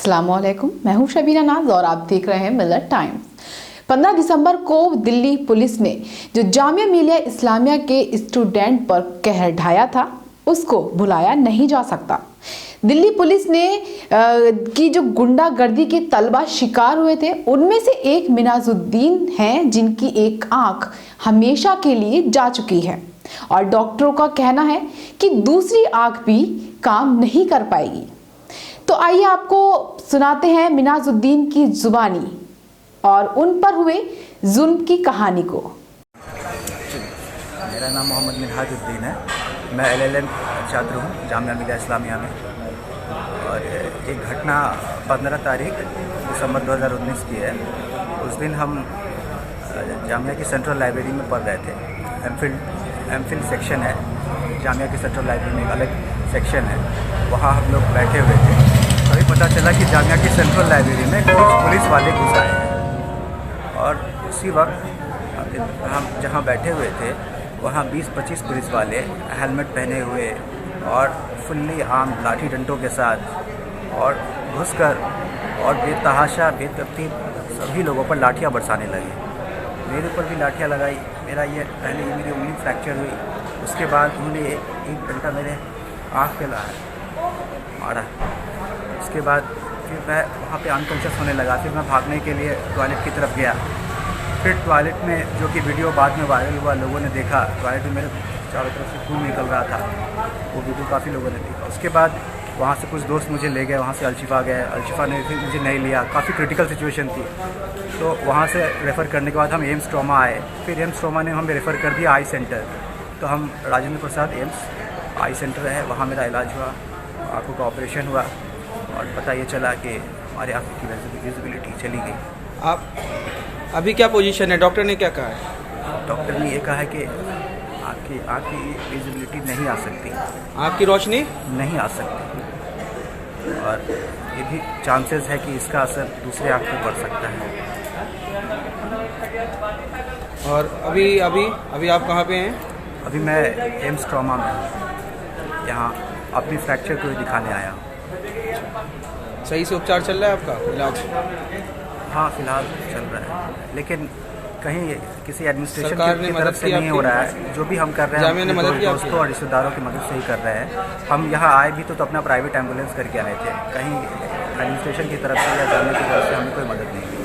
अस्सलामुअलैकुम, मैं हूं शबीना नाज और आप देख रहे हैं मिलर टाइम्स। 15 दिसंबर को दिल्ली पुलिस ने जो जामिया मिलिया इस्लामिया के स्टूडेंट पर कहर ढाया था उसको भुलाया नहीं जा सकता। दिल्ली पुलिस ने की जो गुंडागर्दी के तलबा शिकार हुए थे उनमें से एक मिनाजुद्दीन हैं जिनकी एक आंख हमेशा के लिए जा चुकी है और डॉक्टरों का कहना है कि दूसरी आंख भी काम नहीं कर पाएगी। तो आइए आपको सुनाते हैं मिनाजुद्दीन की जुबानी और उन पर हुए जुल्म की कहानी को। मेरा नाम मोहम्मद मिनहाजुद्दीन है। मैं LLM छात्र हूँ जामिया मिलिया इस्लामिया में। और एक घटना 15 तारीख दिसंबर 2019 की है। उस दिन हम जामिया की सेंट्रल लाइब्रेरी में पढ़ रहे थे। एमफिल सेक्शन है जामिया की सेंट्रल लाइब्रेरी में, एक अलग सेक्शन है, वहाँ हम लोग बैठे हुए थे। तभी पता चला कि जामिया की सेंट्रल लाइब्रेरी में कुछ पुलिस वाले घुस आए हैं और उसी वक्त हम जहाँ बैठे हुए थे वहाँ 20-25 पुलिस वाले हेलमेट पहने हुए और फुल्ली आर्म लाठी डंडों के साथ और घुसकर और बेतहाशा बेतरतीब सभी लोगों पर लाठियाँ बरसाने लगे। मेरे ऊपर भी लाठियाँ लगाई। मेरी उंगली फ्रैक्चर हुई। उसके बाद उन्होंने एक घंटा मेरे आँख पे मारा। उसके बाद फिर मैं वहाँ पे अनकॉन्शियस होने लगा। फिर मैं भागने के लिए टॉयलेट की तरफ गया। फिर टॉयलेट में, जो कि वीडियो बाद में वायरल हुआ, लोगों ने देखा टॉयलेट में मेरे चारों तरफ से खून निकल रहा था। वो वीडियो काफ़ी लोगों ने देखा। उसके बाद वहाँ से कुछ दोस्त मुझे ले गए, वहाँ से अलशिफा गए। अलशिफा ने फिर मुझे नहीं लिया, काफ़ी क्रिटिकल सिचुएशन थी। तो वहाँ से रेफ़र करने के बाद हम एम्स ट्रॉमा आए। फिर एम्स ट्रॉमा ने हमें रेफ़र कर दिया आई सेंटर। तो हम राजेंद्र प्रसाद एम्स आई सेंटर है, वहाँ मेरा इलाज हुआ, आँखों का ऑपरेशन हुआ और पता ये चला कि हमारी आँखों की विजिबिलिटी चली गई। आप अभी क्या पोजीशन है? डॉक्टर ने क्या कहा है? डॉक्टर ने ये कहा है कि आपकी आँख की विजिबिलिटी नहीं आ सकती, आँख की रोशनी नहीं आ सकती और ये भी चांसेस है कि इसका असर दूसरे आँख पे पड़ सकता है। और अभी आप कहाँ पे हैं? अभी मैं एम्स ट्रॉमा में यहाँ अपनी फ्रैक्चर को दिखाने आया हूँ। सही से उपचार चल रहा है आपका इलाज? हाँ, फिलहाल चल रहा है, लेकिन कहीं किसी एडमिनिस्ट्रेशन की तरफ से नहीं हो रहा है। जो भी हम कर रहे हैं अपने दोस्तों और रिश्तेदारों की मदद से ही कर रहे हैं। हम यहाँ आए भी तो अपना प्राइवेट एम्बुलेंस करके आए थे। कहीं एडमिनिस्ट्रेशन की तरफ से या जाने की तरफ से हमें कोई मदद नहीं मिली।